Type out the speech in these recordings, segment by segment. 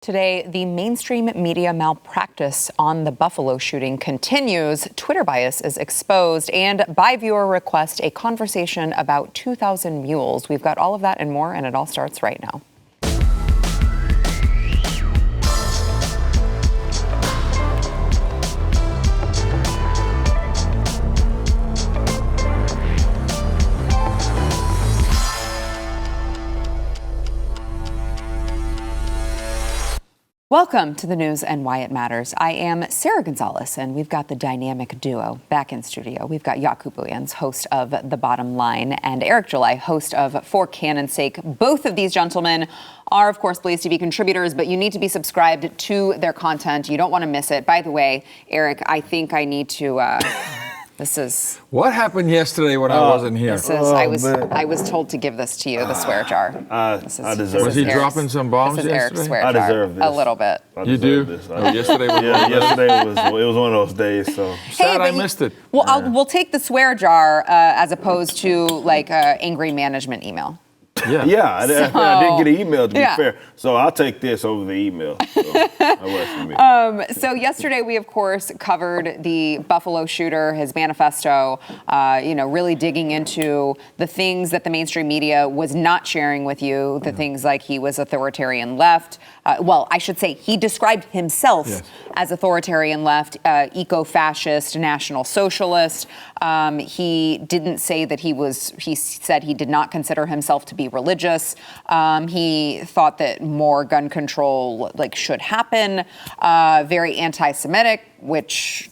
Today, the mainstream media malpractice on the Buffalo shooting continues. Twitter bias is exposed, and by viewer request, a conversation about 2,000 mules. We've got all of that and more, and it all starts right now. Welcome to the news and why it matters. I am Sarah Gonzalez, and we've got the dynamic duo back in studio. We've got Jakub Ujans, host of The Bottom Line, and Eric July, host of For Cannon's Sake. Both of these gentlemen are, of course, BlazeTV contributors, but you need to be subscribed to their content. You don't want to miss it. By the way, Eric, I think I need to... This is... What happened yesterday when I wasn't here? This is, I was told to give this to you, the swear jar. I deserve Was he dropping some bombs This is Eric's yesterday? swear I jar. deserve this. A little bit. You do? Yesterday was Yesterday was one of those days. So sad I missed it. Well, we'll take the swear jar as opposed to like angry management email. Yeah, I didn't get an email, to be fair. So I'll take this over the email. So that works for me. So yesterday we, of course, covered the Buffalo shooter, his manifesto, really digging into the things that the mainstream media was not sharing with you, the things like he was authoritarian left. I should say he described himself as authoritarian left, eco-fascist, national socialist. He didn't say that he said he did not consider himself to be religious. He thought that more gun control should happen. Very anti-Semitic, which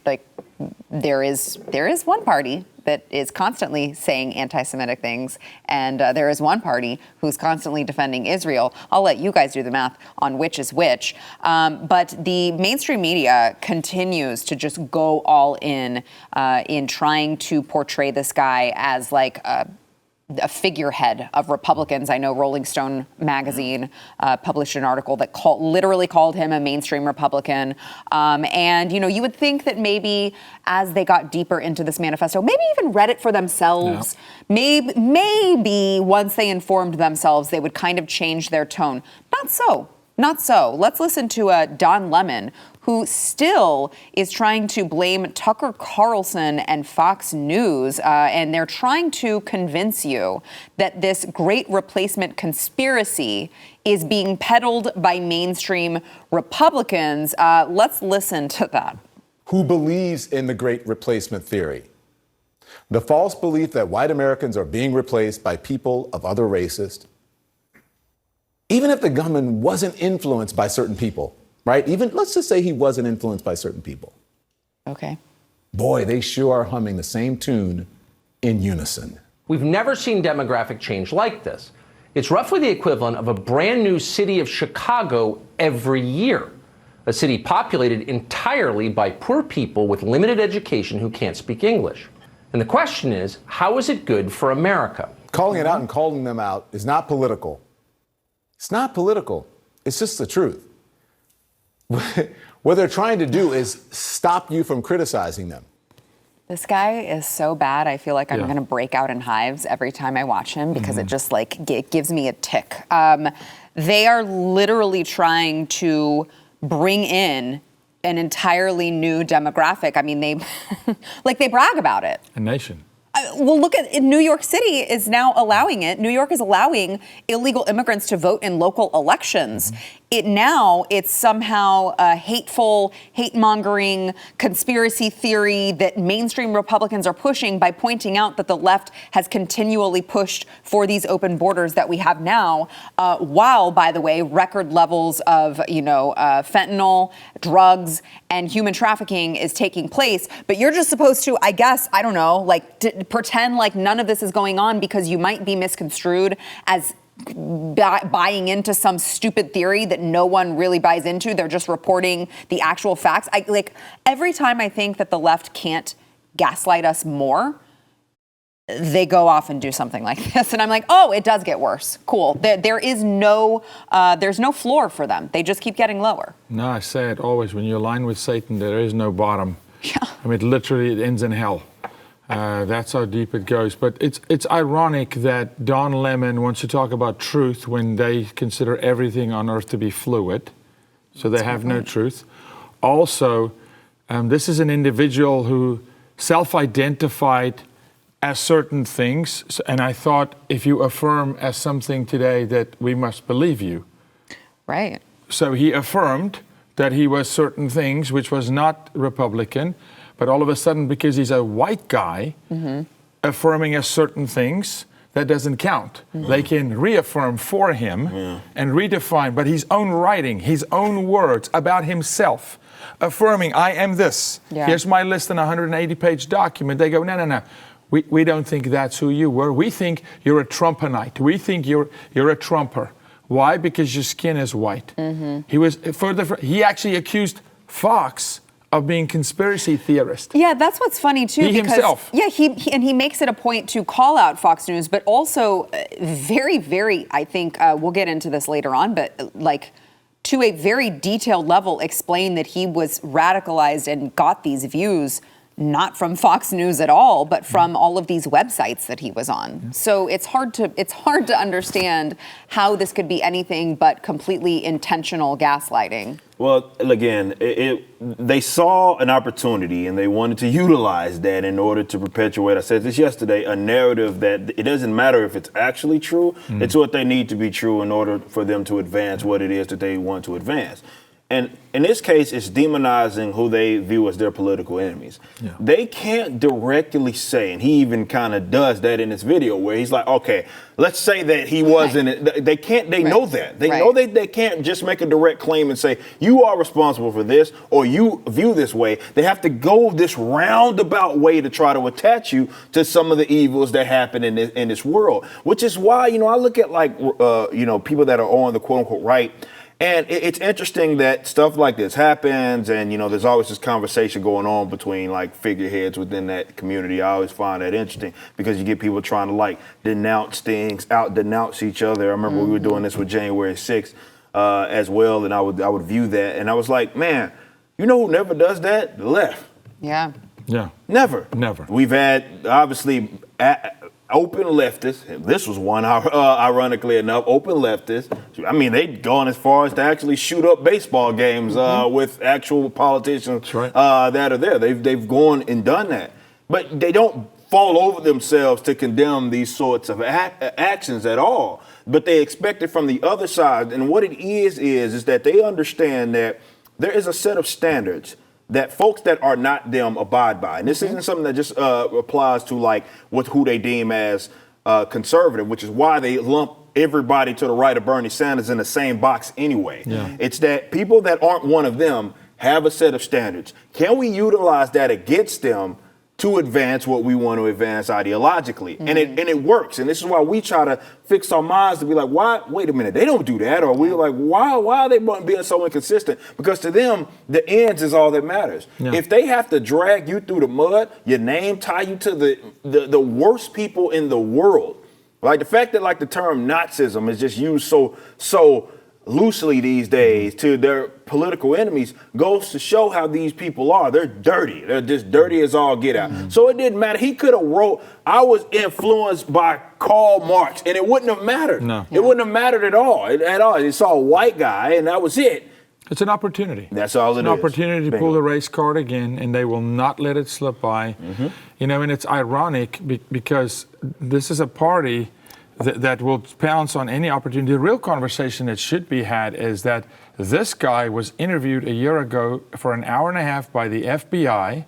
there is one party that is constantly saying anti-Semitic things, and there is one party who's constantly defending Israel. I'll let you guys do the math on which is which. But the mainstream media continues to just go all in trying to portray this guy as like a figurehead of Republicans. I know Rolling Stone magazine published an article that literally called him a mainstream Republican. And, you would think that maybe as they got deeper into this manifesto, maybe even read it for themselves, maybe once they informed themselves, they would kind of change their tone. Not so. Let's listen to Don Lemon, who still is trying to blame Tucker Carlson and Fox News, and they're trying to convince you that this great replacement conspiracy is being peddled by mainstream Republicans. Let's listen to that. Who believes in the great replacement theory? The false belief that white Americans are being replaced by people of other races. Even if the gunman wasn't influenced by certain people, right? Even let's just say he wasn't influenced by certain people. Okay. Boy, they sure are humming the same tune in unison. We've never seen demographic change like this. It's roughly the equivalent of a brand new city of Chicago every year, a city populated entirely by poor people with limited education who can't speak English. And the question is, how is it good for America? Calling it out and calling them out is not political. It's not political. It's just the truth. What they're trying to do is stop you from criticizing them. This guy is so bad. I feel like I'm going to break out in hives every time I watch him because it just it gives me a tick. They are literally trying to bring in an entirely new demographic. I mean, they they brag about it. A nation. Well, look at New York City is now allowing it. New York is allowing illegal immigrants to vote in local elections. It's somehow a hateful, hate-mongering conspiracy theory that mainstream Republicans are pushing by pointing out that the left has continually pushed for these open borders that we have now, while, by the way, record levels of, fentanyl, drugs, and human trafficking is taking place. But you're just supposed to, I guess, I don't know, pretend like none of this is going on because you might be misconstrued as buying into some stupid theory that no one really buys into. They're just reporting the actual facts. Every time I think that the left can't gaslight us more, they go off and do something like this. And I'm like, oh, it does get worse. Cool. There's no floor for them. They just keep getting lower. No, I say it always. When you align with Satan, there is no bottom. Yeah. I mean, literally, it ends in hell. That's how deep it goes. But it's ironic that Don Lemon wants to talk about truth when they consider everything on earth to be fluid. so they have no truth. Also, this is an individual who self-identified as certain things, and I thought if you affirm as something today that we must believe you. Right. So he affirmed that he was certain things, which was not Republican, but all of a sudden, because he's a white guy, affirming as certain things, that doesn't count. They can reaffirm for him and redefine, but his own writing, his own words about himself, affirming, I am this. Yeah. Here's my list in a 180-page document. They go, no. We don't think that's who you were. We think you're a Trumpanite. We think you're a Trumper. Why? Because your skin is white. He actually accused Fox of being conspiracy theorist. Yeah, that's what's funny too. He because, himself. Yeah, he makes it a point to call out Fox News, but also very, very. I think we'll get into this later on, but like to a very detailed level, explain that he was radicalized and got these views not from Fox News at all, but from all of these websites that he was on. So it's hard to understand how this could be anything but completely intentional gaslighting. Well, again, they saw an opportunity and they wanted to utilize that in order to perpetuate, I said this yesterday, a narrative that it doesn't matter if it's actually true, it's what they need to be true in order for them to advance what it is that they want to advance. And in this case, it's demonizing who they view as their political enemies. Yeah. They can't directly say, and he even kind of does that in this video where he's like, okay, let's say that he wasn't. They can't, they know that. They know they can't just make a direct claim and say, you are responsible for this or you view this way. They have to go this roundabout way to try to attach you to some of the evils that happen in this world, which is why, I look at like, people that are on the quote unquote right. And it's interesting that stuff like this happens and, there's always this conversation going on between like figureheads within that community. I always find that interesting because you get people trying to like denounce things, out-denounce each other. I remember we were doing this with January 6th as well, and I would view that. And I was like, man, who never does that? The left. Yeah. Yeah. Never. We've had, obviously, open leftists. This was one, ironically enough, open leftists. I mean, they'd gone as far as to actually shoot up baseball games with actual politicians that are there. They've gone and done that. But they don't fall over themselves to condemn these sorts of actions at all. But they expect it from the other side. And what it is that they understand that there is a set of standards that folks that are not them abide by. And this isn't something that just applies to like who they deem as conservative, which is why they lump everybody to the right of Bernie Sanders in the same box anyway. Yeah. It's that people that aren't one of them have a set of standards. Can we utilize that against them to advance what we want to advance ideologically? And it works. And this is why we try to fix our minds to be like, why? Wait a minute, they don't do that. Or we're like, why are they being so inconsistent? Because to them, the ends is all that matters. Yeah. If they have to drag you through the mud, your name tie you to the worst people in the world, like the fact that like the term Nazism is just used so loosely these days to their political enemies goes to show how these people are. They're dirty. They're just dirty as all get out. So it didn't matter. He could have wrote, I was influenced by Karl Marx, and it wouldn't have mattered. No. It wouldn't have mattered at all. He saw a white guy, and that was it. It's an opportunity. That's all it is. An opportunity to pull the race card again, and they will not let it slip by. And it's ironic because this is a party that will pounce on any opportunity. The real conversation that should be had is that this guy was interviewed a year ago for an hour and a half by the FBI,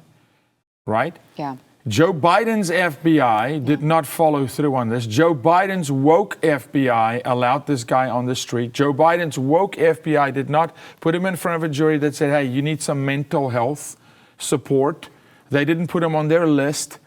right? Yeah. Joe Biden's FBI did not follow through on this. Joe Biden's woke FBI allowed this guy on the street. Joe Biden's woke FBI did not put him in front of a jury that said, hey, you need some mental health support. They didn't put him on their list.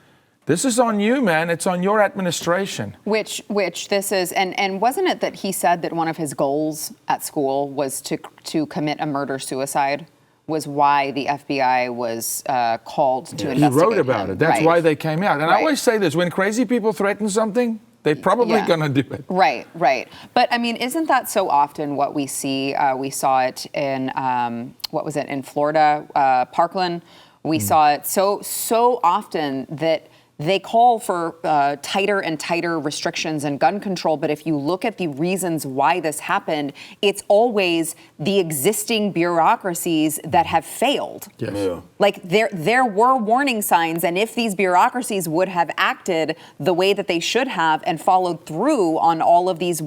This is on you, man. It's on your administration. Which this is, and wasn't it that he said that one of his goals at school was to commit a murder-suicide? Was why the FBI was called to investigate. He wrote about it. That's why they came out. And I always say this: when crazy people threaten something, they're probably going to do it. Right. But I mean, isn't that so often what we see? We saw it in in Florida, Parkland. We saw it so often that they call for tighter and tighter restrictions and gun control. But if you look at the reasons why this happened, it's always the existing bureaucracies that have failed. Yes. Yeah. Like there were warning signs, and if these bureaucracies would have acted the way that they should have and followed through on all of these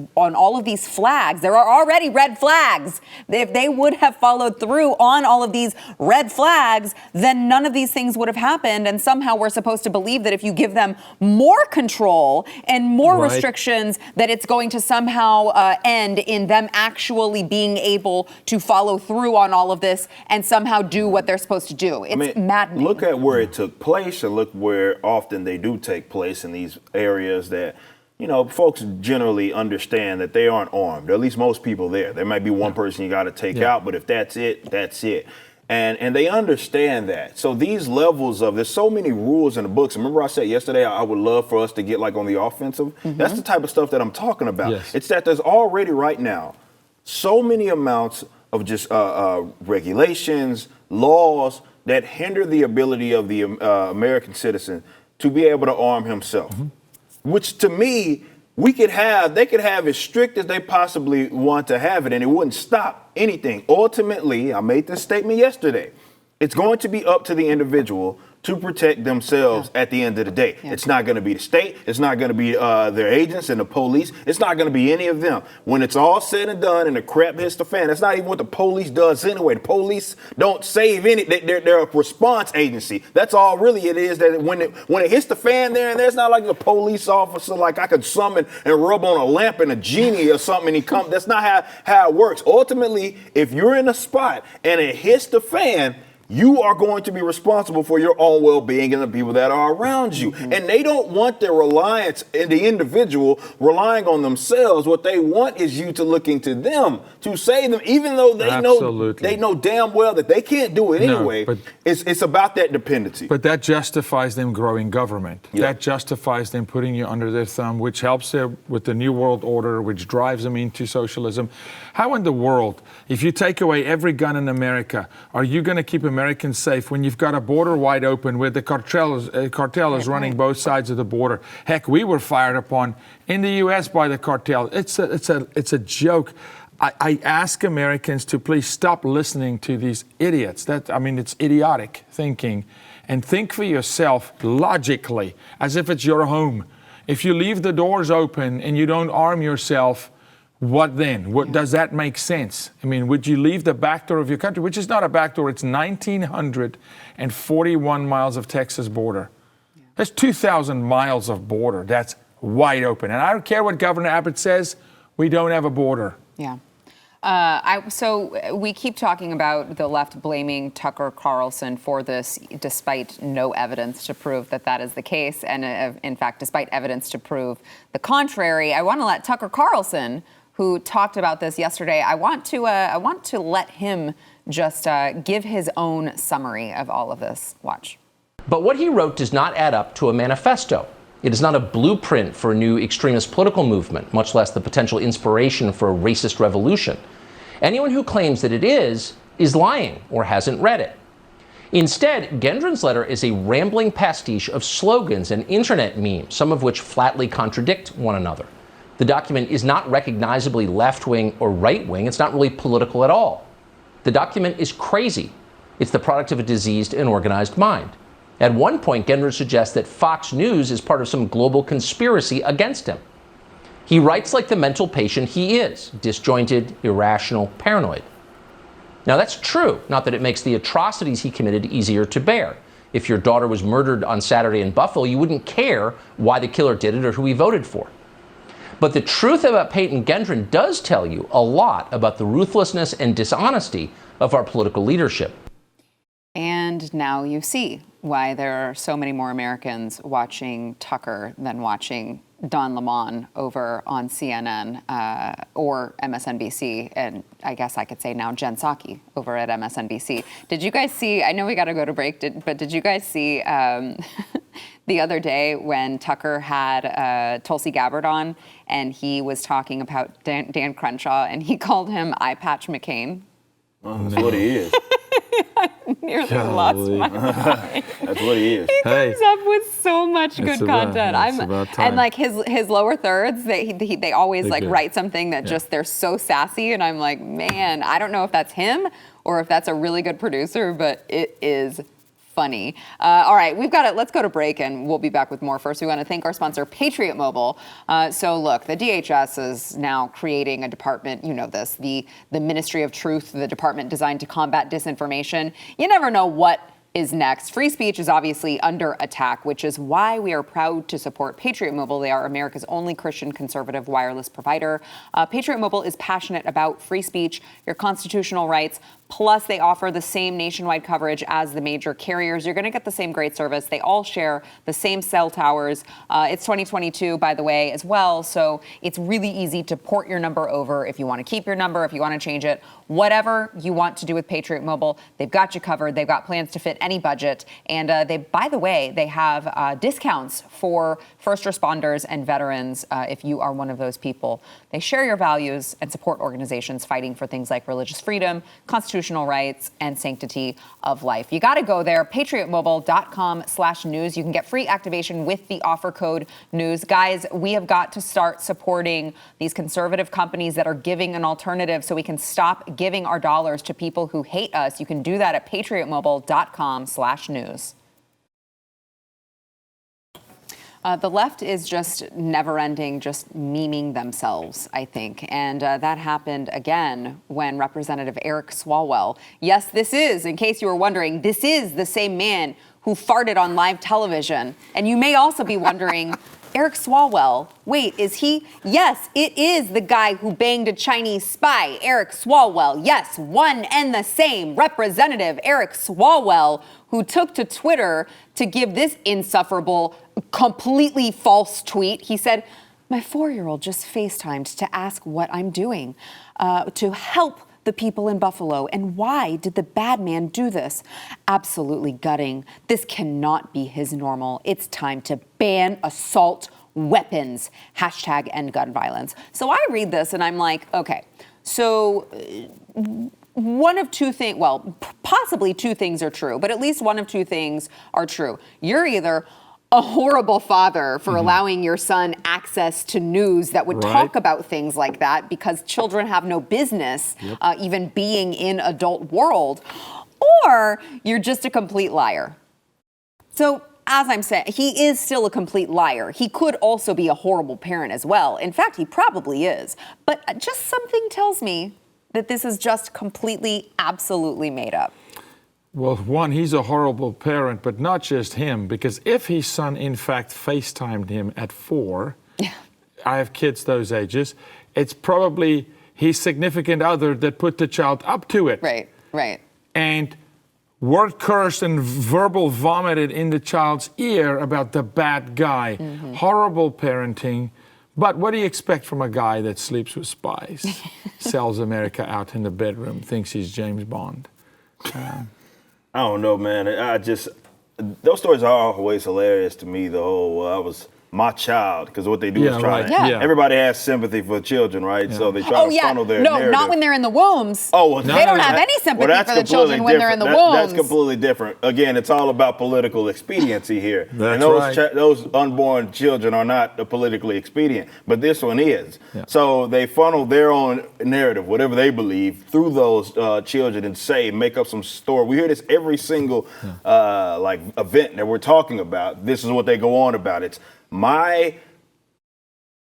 flags, there are already red flags. If they would have followed through on all of these red flags, then none of these things would have happened. And somehow we're supposed to believe that if you give them more control and more Right. restrictions, that it's going to somehow end in them actually being able to follow through on all of this and somehow do what they're supposed to do. It's maddening. Look at where it took place, and look where often they do take place in these areas that, you know, folks generally understand that they aren't armed. Or at least most people there. There might be one person you got to take out, but if that's it, that's it. And they understand that. So these levels of, there's so many rules in the books. Remember I said yesterday I would love for us to get like on the offensive? That's the type of stuff that I'm talking about. Yes. It's that there's already right now so many amounts of just regulations, laws that hinder the ability of the American citizen to be able to arm himself. Which to me, they could have as strict as they possibly want to have it, and it wouldn't stop anything. Ultimately, I made this statement yesterday, it's going to be up to the individual to protect themselves at the end of the day. It's not going to be the state. It's not going to be their agents and the police. It's not going to be any of them. When it's all said and done and the crap hits the fan, that's not even what the police does anyway. The police don't save any. They're a response agency. That's all really it is. That when it hits the fan there and there's not like a police officer like I could summon and rub on a lamp and a genie or something and he come. That's not how it works. Ultimately, if you're in a spot and it hits the fan, you are going to be responsible for your own well-being and the people that are around you. And they don't want their reliance in the individual relying on themselves. What they want is you to look into them to save them, even though they know damn well that they can't do it anyway. but it's about that dependency. But that justifies them growing government. Yeah. That justifies them putting you under their thumb, which helps them with the New World Order, which drives them into socialism. How in the world, if you take away every gun in America, are you going to keep Americans safe when you've got a border wide open where the cartel is running both sides of the border? Heck, we were fired upon in the U.S. by the cartel. It's a joke. I ask Americans to please stop listening to these idiots. It's idiotic thinking. And think for yourself logically, as if it's your home. If you leave the doors open and you don't arm yourself, what then? Does that make sense? I mean, would you leave the back door of your country, which is not a back door, it's 1,941 miles of Texas border. That's 2,000 miles of border. That's wide open. And I don't care what Governor Abbott says, we don't have a border. Yeah. So we keep talking about the left blaming Tucker Carlson for this, despite no evidence to prove that is the case. And in fact, despite evidence to prove the contrary, I want to let Tucker Carlson, who talked about this yesterday, I want to let him just give his own summary of all of this. Watch. But what he wrote does not add up to a manifesto. It is not a blueprint for a new extremist political movement, much less the potential inspiration for a racist revolution. Anyone who claims that it is lying or hasn't read it. Instead, Gendron's letter is a rambling pastiche of slogans and internet memes, some of which flatly contradict one another. The document is not recognizably left-wing or right-wing. It's not really political at all. The document is crazy. It's the product of a diseased and organized mind. At one point, Gendron suggests that Fox News is part of some global conspiracy against him. He writes like the mental patient he is, disjointed, irrational, paranoid. Now that's true, not that it makes the atrocities he committed easier to bear. If your daughter was murdered on Saturday in Buffalo, you wouldn't care why the killer did it or who he voted for. But the truth about Peyton Gendron does tell you a lot about the ruthlessness and dishonesty of our political leadership. And now you see why there are so many more Americans watching Tucker than watching Don Lemon over on CNN or MSNBC, and I guess I could say now Jen Psaki over at MSNBC. Did you guys see, I know we got to go to break, but did you guys see the other day when Tucker had Tulsi Gabbard on and he was talking about Dan Crenshaw and he called him Eye Patch McCain? That's what he is. Nearly lost my mind. That's what he is. He comes up with so much good content. It's about time. And like his lower thirds, they always They're like good. write something that just they're so sassy, and I'm like, man, I don't know if that's him or if that's a really good producer, but it is funny. All right, we've got it. Let's go to break, and we'll be back with more. First, we want to thank our sponsor, Patriot Mobile. So look, the DHS is now creating a department, you know this, the Ministry of Truth, the department designed to combat disinformation. You never know what is next. Free speech is obviously under attack, which is why we are proud to support Patriot Mobile. They are America's only Christian conservative wireless provider. Patriot Mobile is passionate about free speech, your constitutional rights, plus they offer the same nationwide coverage as the major carriers. You're going to get the same great service. They all share the same cell towers. It's 2022, by the way, as well, so it's really easy to port your number over if you want to keep your number, if you want to change it. Whatever you want to do with Patriot Mobile, they've got you covered. They've got plans to fit any budget. And by the way, they have discounts for first responders and veterans if you are one of those people. They share your values and support organizations fighting for things like religious freedom, constitutional rights, and sanctity of life. You got to go there, patriotmobile.com/news. You can get free activation with the offer code news. Guys, we have got to start supporting these conservative companies that are giving an alternative so we can stop giving our dollars to people who hate us. You can do that at patriotmobile.com/news. The left is just never ending, just memeing themselves, I think. And that happened again when Representative Eric Swalwell, yes, this is, in case you were wondering, this is the same man who farted on live television. And you may also be wondering, Eric Swalwell, wait, is he? Yes, it is the guy who banged a Chinese spy, Eric Swalwell. Yes, one and the same Representative Eric Swalwell, who took to Twitter to give this insufferable, completely false tweet. He said, my 4-year-old just FaceTimed to ask what I'm doing to help the people in Buffalo. And why did the bad man do this? Absolutely gutting. This cannot be his normal. It's time to ban assault weapons. #end gun violence. So I read this and I'm like, okay, so one of two things, well, possibly two things are true, but at least one of two things are true. You're either a horrible father for allowing your son access to news that would talk about things like that because children have no business even being in adult world, or you're just a complete liar. So as I'm saying, he is still a complete liar. He could also be a horrible parent as well. In fact, he probably is. But just something tells me that this is just completely, absolutely made up. Well, one, he's a horrible parent, but not just him, because if his son, in fact, FaceTimed him at 4, I have kids those ages, it's probably his significant other that put the child up to it. Right. And word cursed and verbal vomited in the child's ear about the bad guy. Horrible parenting. But what do you expect from a guy that sleeps with spies, sells America out in the bedroom, thinks he's James Bond? I don't know, man. Those stories are always hilarious to me. The whole, I was my child, because what they do is try to, everybody has sympathy for children, right? So they try to funnel their narrative. No, not when they're in the wombs. Oh, well, they don't have any sympathy for the children when they're in the wombs. That's completely different. Again, it's all about political expediency here. That's and those unborn children are not politically expedient, but this one is. So they funnel their own narrative, whatever they believe, through those children and make up some story. We hear this every single event that we're talking about. This is what they go on about. It's my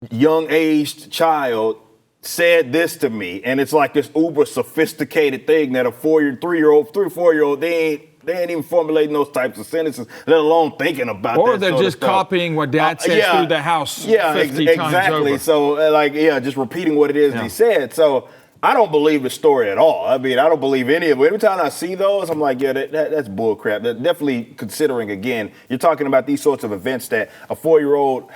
young-aged child said this to me, and it's like this uber sophisticated thing that a 3-4-year-old, they ain't even formulating those types of sentences, let alone thinking about or that. Or they're just copying what dad says through the house 50 times over. So, just repeating what it is he said. So I don't believe the story at all. I mean, I don't believe any of it. Every time I see those, I'm like, that's bull crap. Definitely considering, again, you're talking about these sorts of events that a 4-year-old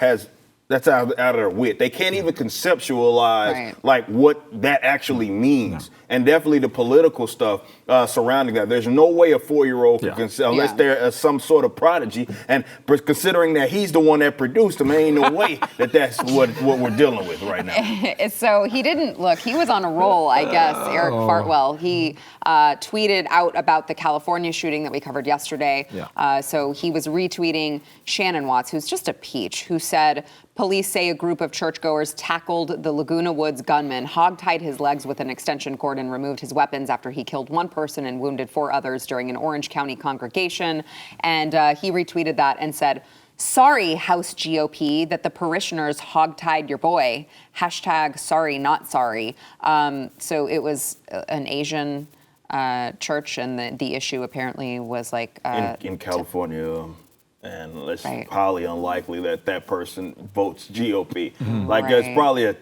that's out of their wit. They can't even conceptualize like what that actually means. and definitely the political stuff surrounding that. There's no way a 4-year-old can unless they're some sort of prodigy. And considering that he's the one that produced them, ain't no way that's what we're dealing with right now. So he didn't look. He was on a roll, I guess. Eric Fartwell. He tweeted out about the California shooting that we covered yesterday. So he was retweeting Shannon Watts, who's just a peach, who said, police say a group of churchgoers tackled the Laguna Woods gunman, hogtied his legs with an extension cord, and removed his weapons after he killed one person and wounded 4 others during an Orange County congregation. And he retweeted that and said, sorry, House GOP, that the parishioners hogtied your boy. Hashtag sorry, not sorry. So it was an Asian church, and the issue apparently was like in California. And it's highly unlikely that person votes GOP. It's probably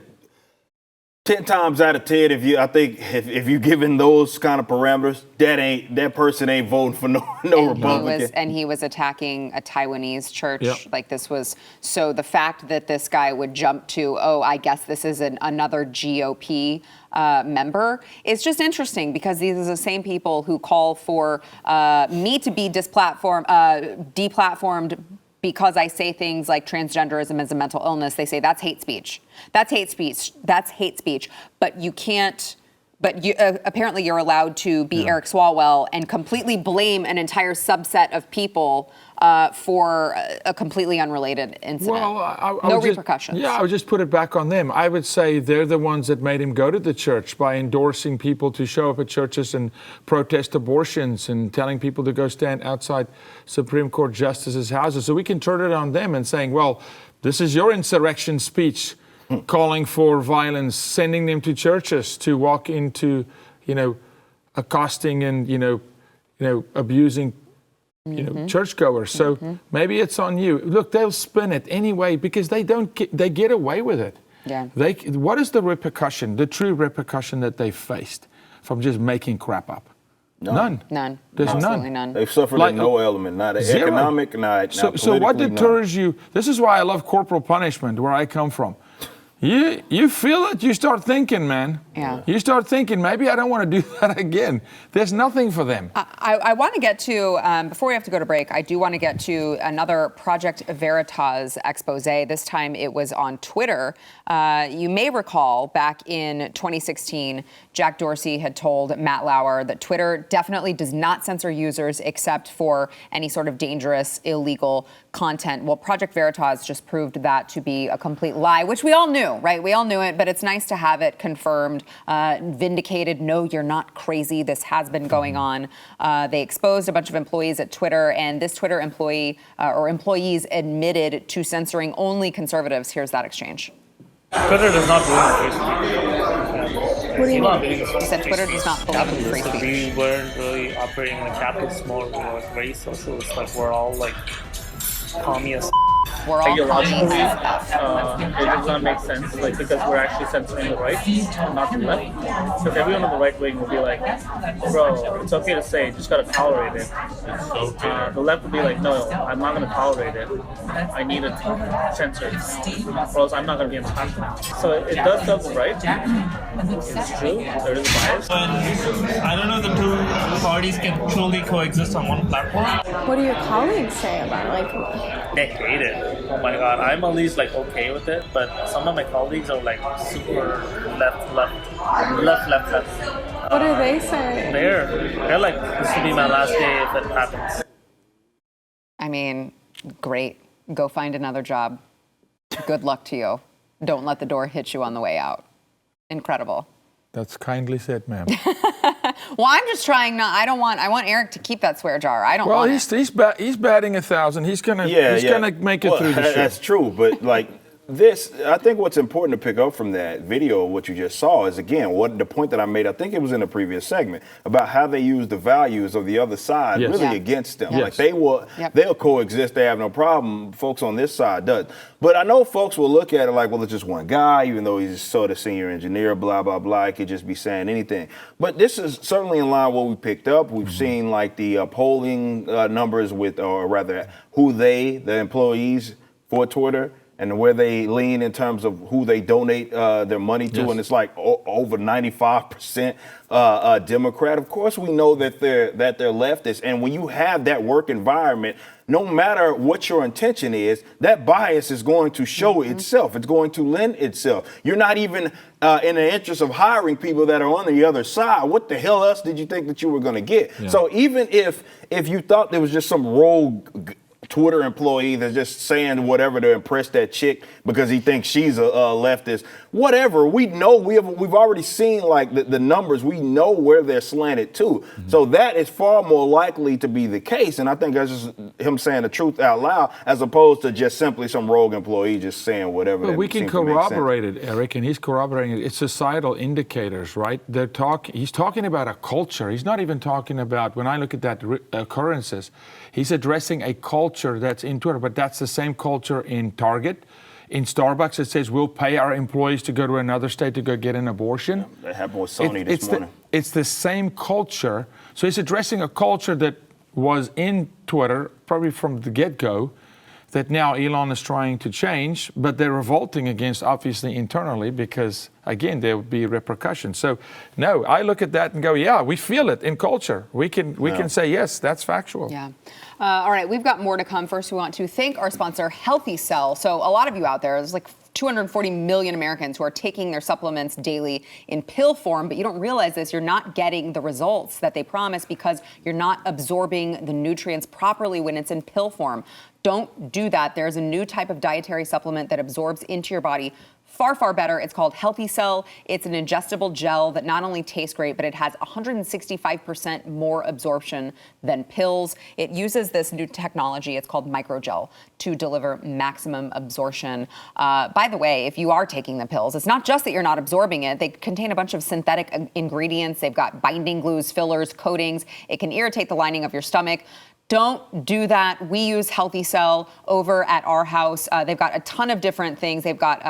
10 times out of 10. If you given those kind of parameters, that person ain't voting for no Republican. He was attacking a Taiwanese church. Like this was, so the fact that this guy would jump to, I guess this is another GOP member is just interesting, because these are the same people who call for me to be deplatformed because I say things like transgenderism is a mental illness. They say that's hate speech. That's hate speech. That's hate speech. But you can't. But apparently you're allowed to be Eric Swalwell and completely blame an entire subset of people for a completely unrelated incident. Well, no repercussions. I would just put it back on them. I would say they're the ones that made him go to the church by endorsing people to show up at churches and protest abortions and telling people to go stand outside Supreme Court justices' houses. So we can turn it on them and saying, well, this is your insurrection speech, calling for violence, sending them to churches to walk into, accosting and, abusing, churchgoers. So maybe it's on you. Look, they'll spin it anyway because they get away with it. Yeah. What is the repercussion, the true repercussion that they faced from just making crap up? None. There's absolutely none. They've suffered in no element, not economic, not so what deters you? This is why I love corporal punishment, where I come from. You feel it, you start thinking, man. Yeah. You start thinking, maybe I don't want to do that again. There's nothing for them. I want to get to, before we have to go to break, I do want to get to another Project Veritas expose. This time it was on Twitter. You may recall back in 2016, Jack Dorsey had told Matt Lauer that Twitter definitely does not censor users except for any sort of dangerous, illegal content. Well, Project Veritas just proved that to be a complete lie, which we all knew, right? We all knew it, but it's nice to have it confirmed, vindicated. No, you're not crazy. This has been going on. They exposed a bunch of employees at Twitter, and this Twitter employee or employees admitted to censoring only conservatives. Here's that exchange. Twitter does not believe in free speech. What do you mean? He said Twitter does not believe in free speech. We weren't really operating in a capitalist mode. We were very socialist. Like, we're all like communist. We're all ideologically, it does not make sense, like, because we're actually censoring the right, not the left. Because everyone on the right wing will be like, bro, it's okay to say, just gotta tolerate it. The left will be like, no, I'm not gonna tolerate it. I need it censored, or else I'm not gonna be on the platform. So it does serve the right. It's true. There is a bias. But I don't know if the two parties can truly coexist on one platform. What do your colleagues say about it? Like, they hate it. Oh my god, I'm at least like okay with it, but some of my colleagues are like super left. What do they say? They're like, this will be my last day if it happens. I mean, great. Go find another job. Good luck to you. Don't let the door hit you on the way out. Incredible. That's kindly said, ma'am. Well, I'm just trying not. I want Eric to keep that swear jar. I don't. Well, want he's batting 1,000. He's gonna make it through the show. That's true, but like this, I think what's important to pick up from that video, what you just saw, is again what the point that I made. I think it was in the previous segment about how they use the values of the other side really against them. Yes. Like they'll coexist. They have no problem. Folks on this side does. But I know folks will look at it like, well, it's just one guy, even though he's sort of senior engineer, blah, blah, blah. He could just be saying anything. But this is certainly in line with what we picked up. We've seen like the polling numbers with, or rather, the employees for Twitter and where they lean in terms of who they donate their money to, and it's like over 95% Democrat. Of course, we know that they're leftist, and when you have that work environment, no matter what your intention is, that bias is going to show itself. It's going to lend itself. You're not even in the interest of hiring people that are on the other side. What the hell else did you think that you were going to get? Yeah. So even if you thought there was just some rogue Twitter employee that's just saying whatever to impress that chick because he thinks she's a leftist, whatever, we know we've already seen like the numbers. We know where they're slanted to. So that is far more likely to be the case. And I think that's just him saying the truth out loud as opposed to just simply some rogue employee just saying whatever. Well, we can corroborate it, Eric, and he's corroborating it. It's societal indicators, right? He's talking about a culture. He's not even talking about, when I look at that occurrences, he's addressing a culture that's in Twitter, but that's the same culture in Target. In Starbucks, it says we'll pay our employees to go to another state to go get an abortion. Yeah, that happened with Sony this morning. It's the same culture. So he's addressing a culture that was in Twitter, probably from the get-go, that now Elon is trying to change, but they're revolting against, obviously, internally, because, again, there would be repercussions. So, no, I look at that and go, yeah, we feel it in culture. We can say, yes, that's factual. Yeah. All right, we've got more to come. First, we want to thank our sponsor, Healthy Cell. So a lot of you out there, there's like 240 million Americans who are taking their supplements daily in pill form, but you don't realize this. You're not getting the results that they promise because you're not absorbing the nutrients properly when it's in pill form. Don't do that. There's a new type of dietary supplement that absorbs into your body far, far better. It's called Healthy Cell. It's an ingestible gel that not only tastes great, but it has 165% more absorption than pills. It uses this new technology, it's called microgel, to deliver maximum absorption. By the way, if you are taking the pills, it's not just that you're not absorbing it. They contain a bunch of synthetic ingredients. They've got binding glues, fillers, coatings. It can irritate the lining of your stomach. Don't do that. We use Healthy Cell over at our house. They've got a ton of different things. They've got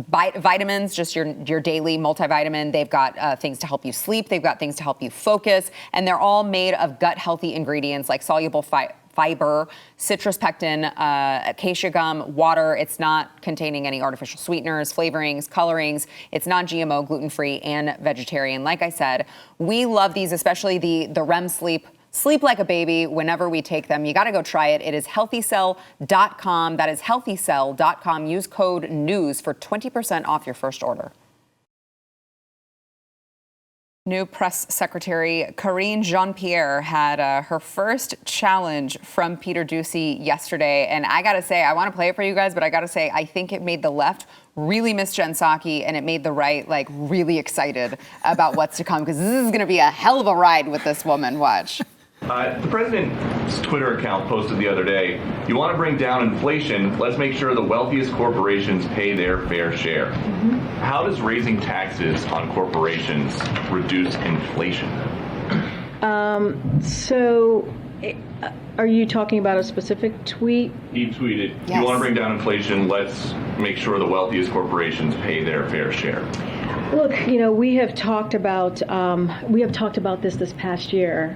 vitamins, just your daily multivitamin. They've got things to help you sleep. They've got things to help you focus. And they're all made of gut-healthy ingredients like soluble fiber, citrus pectin, acacia gum, water. It's not containing any artificial sweeteners, flavorings, colorings. It's non-GMO, gluten-free, and vegetarian. Like I said, we love these, especially the REM sleep. Sleep like a baby whenever we take them. You got to go try it. It is healthycell.com. That is healthycell.com. Use code NEWS for 20% off your first order. New press secretary Karine Jean-Pierre had her first challenge from Peter Doocy yesterday. And I got to say, I want to play it for you guys, but I got to say, I think it made the left really miss Jen Psaki, and it made the right like really excited about what's to come, because this is going to be a hell of a ride with this woman. Watch. The president's Twitter account posted the other day, you want to bring down inflation, let's make sure the wealthiest corporations pay their fair share. Mm-hmm. How does raising taxes on corporations reduce inflation? Are you talking about a specific tweet? He tweeted, yes. You want to bring down inflation, let's make sure the wealthiest corporations pay their fair share. Look, we have talked about this past year,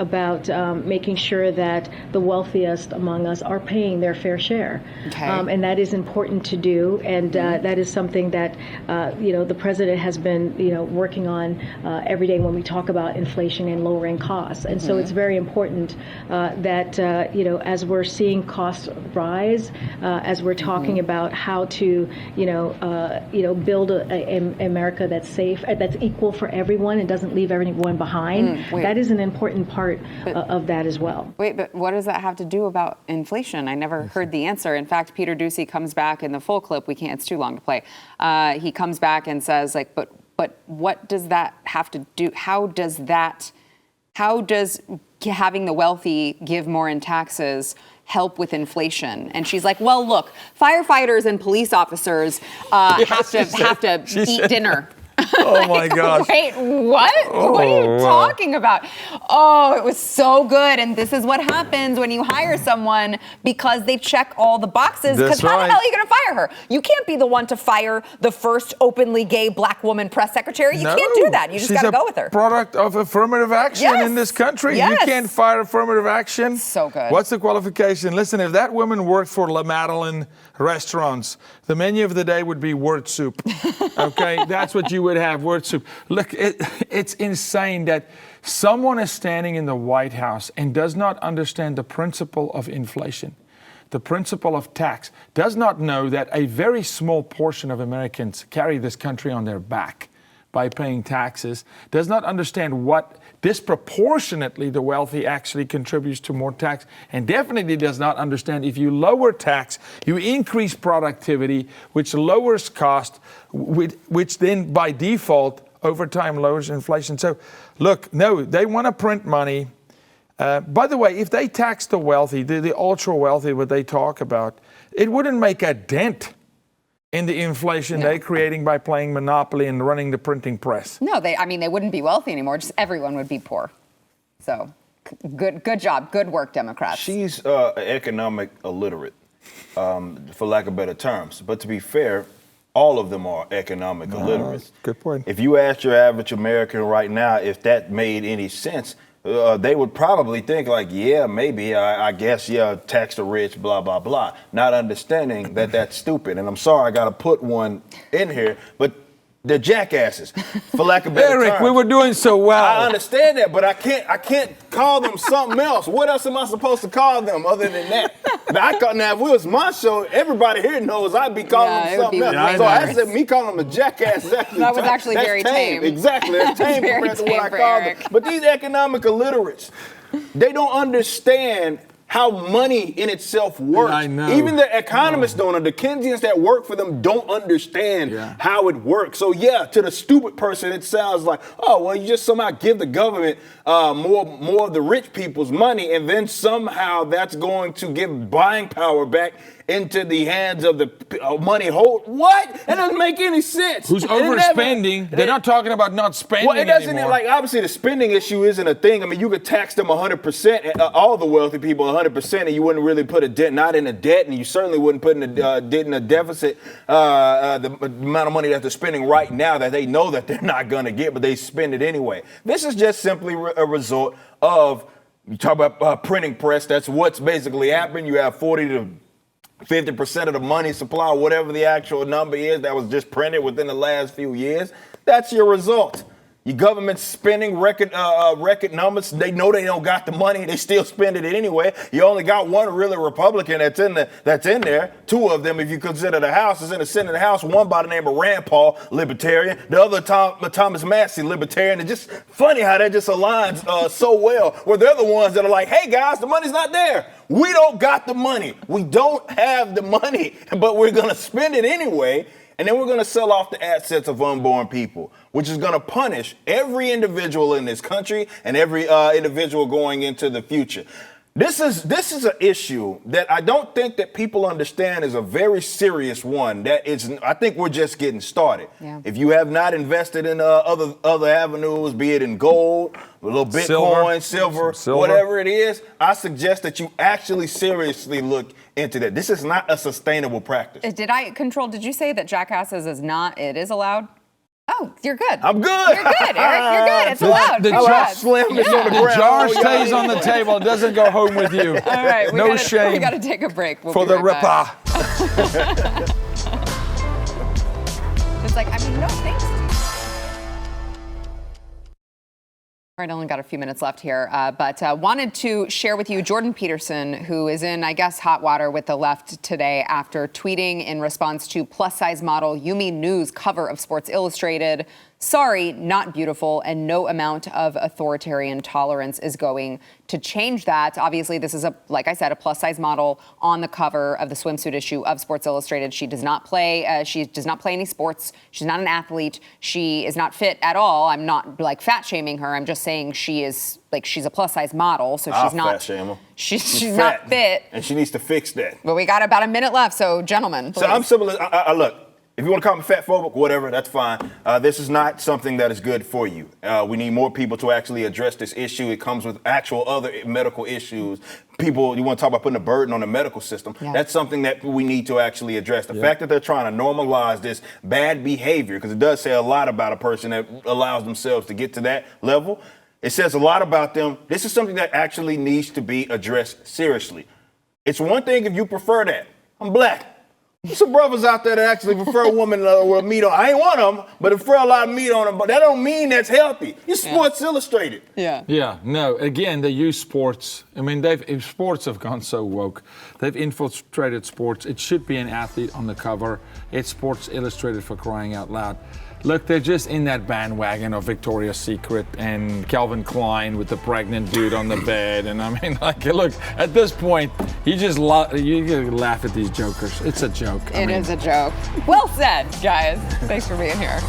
about making sure that the wealthiest among us are paying their fair share. Okay. And that is important to do, and that is something that the president has been working on every day when we talk about inflation and lowering costs. And so it's very important that as we're seeing costs rise, as we're talking about how to build a America that's safe, that's equal for everyone and doesn't leave everyone behind. That is an important part of that as well. Wait, but what does that have to do about inflation? I never heard the answer. In fact, Peter Doocy comes back in the full clip. It's too long to play. He comes back and says, but what does that have to do? How does having the wealthy give more in taxes help with inflation? And she's like, well, look, firefighters and police officers have to eat dinner. Oh my gosh. Wait, what? What are you talking about? Oh, it was so good. And this is what happens when you hire someone because they check all the boxes. Because how the hell are you going to fire her? You can't be the one to fire the first openly gay black woman press secretary. You can't do that. You just got to go with her. She's a product of affirmative action in this country. Yes. You can't fire affirmative action. So good. What's the qualification? Listen, if that woman worked for La Madeleine restaurants, the menu of the day would be word soup. Okay, that's what you would have, word soup. Look, it's insane that someone is standing in the White House and does not understand the principle of inflation, the principle of tax, does not know that a very small portion of Americans carry this country on their back by paying taxes, does not understand what disproportionately the wealthy actually contributes to more tax, and definitely does not understand if you lower tax, you increase productivity, which lowers cost, which then by default over time lowers inflation. So look, no, they want to print money. By the way, if they tax the wealthy, the ultra wealthy, what they talk about, it wouldn't make a dent in the inflation they're creating by playing Monopoly and running the printing press. No, they wouldn't be wealthy anymore. Just everyone would be poor. So good job. Good work, Democrats. She's economic illiterate, for lack of better terms. But to be fair, all of them are economic illiterates. Good point. If you ask your average American right now if that made any sense, they would probably think like, yeah, maybe, I guess, yeah, tax the rich, blah, blah, blah. Not understanding that that's stupid. And I'm sorry I got to put one in here, but they're jackasses, for lack of better Eric, terms. we were doing so well. I understand that, but I can't call them something else. What else am I supposed to call them other than that? Now, if it was my show, everybody here knows I'd be calling them something else. So I said me calling them a jackass. That was actually very tame. Exactly, that's tame compared to what I called them. But these economic illiterates, they don't understand how money in itself works. I know. Even the economists don't, the Keynesians that work for them don't understand how it works. So yeah, to the stupid person, it sounds like, oh, well, you just somehow give the government more of the rich people's money, and then somehow that's going to give buying power back into the hands of the money hold. What? That doesn't make any sense. Who's overspending? They're not talking about not spending well, it doesn't anymore. Like obviously the spending issue isn't a thing. I mean, you could tax them 100%, all the wealthy people 100%, and you wouldn't really put a debt, not in a debt, and you certainly wouldn't put in a debt in a deficit. The amount of money that they're spending right now that they know that they're not going to get, but they spend it anyway. This is just simply a result of, you talk about printing press. That's what's basically happened. You have 40 to 50% of the money supply, whatever the actual number is that was just printed within the last few years. That's your result. Your government's spending record numbers. They know they don't got the money. They still spending it anyway. You only got one really Republican that's in there. Two of them, if you consider the House, is in the Senate and the House. One by the name of Rand Paul, Libertarian. The other Thomas Massie, Libertarian. It's just funny how that just aligns so well. Where they're the ones that are like, hey guys, the money's not there. We don't got the money. We don't have the money, but we're going to spend it anyway. And then we're going to sell off the assets of unborn people, which is going to punish every individual in this country and every individual going into the future. This is an issue that I don't think that people understand is a very serious one. I think we're just getting started. Yeah. If you have not invested in other avenues, be it in gold, a little Bitcoin, silver, whatever it is, I suggest that you actually seriously look into that. This is not a sustainable practice. Did you say that jackasses is allowed? Oh, you're good. I'm good. You're good, Eric. You're good. It's allowed. The jar stays on the table. It doesn't go home with you. All right. No shame. We got to take a break. For the ripper. It's like, no thanks. All right, I only got a few minutes left here, but wanted to share with you Jordan Peterson, who is in, I guess, hot water with the left today after tweeting in response to plus-size model Yumi Nu's cover of Sports Illustrated, "Sorry, not beautiful, and no amount of authoritarian tolerance is going to change that." Obviously, this is, like I said, a plus-size model on the cover of the swimsuit issue of Sports Illustrated. She does not play any sports. She's not an athlete. She is not fit at all. I'm not fat shaming her. I'm just saying she's a plus-size model, so she's not. Fat shame her. She's not fit, and she needs to fix that. But we got about a minute left, so gentlemen, please. So I'm simple. Look. If you want to call me fat phobic, whatever, that's fine. This is not something that is good for you. We need more people to actually address this issue. It comes with actual other medical issues. People, you want to talk about putting a burden on the medical system. Yeah. That's something that we need to actually address. The fact that they're trying to normalize this bad behavior, because it does say a lot about a person that allows themselves to get to that level. It says a lot about them. This is something that actually needs to be addressed seriously. It's one thing if you prefer that. I'm black. There's some brothers out there that actually prefer a woman with meat on. I ain't one of them, but prefer a lot of meat on them. But that don't mean that's healthy. You're Sports Illustrated. Yeah. Yeah, no, again, they use sports. I mean, sports have gone so woke. They've infiltrated sports. It should be an athlete on the cover. It's Sports Illustrated, for crying out loud. Look, they're just in that bandwagon of Victoria's Secret and Calvin Klein with the pregnant dude on the bed. And I mean, like, look, at this point, you laugh at these jokers. It's a joke. It is a joke. Well said, guys. Thanks for being here.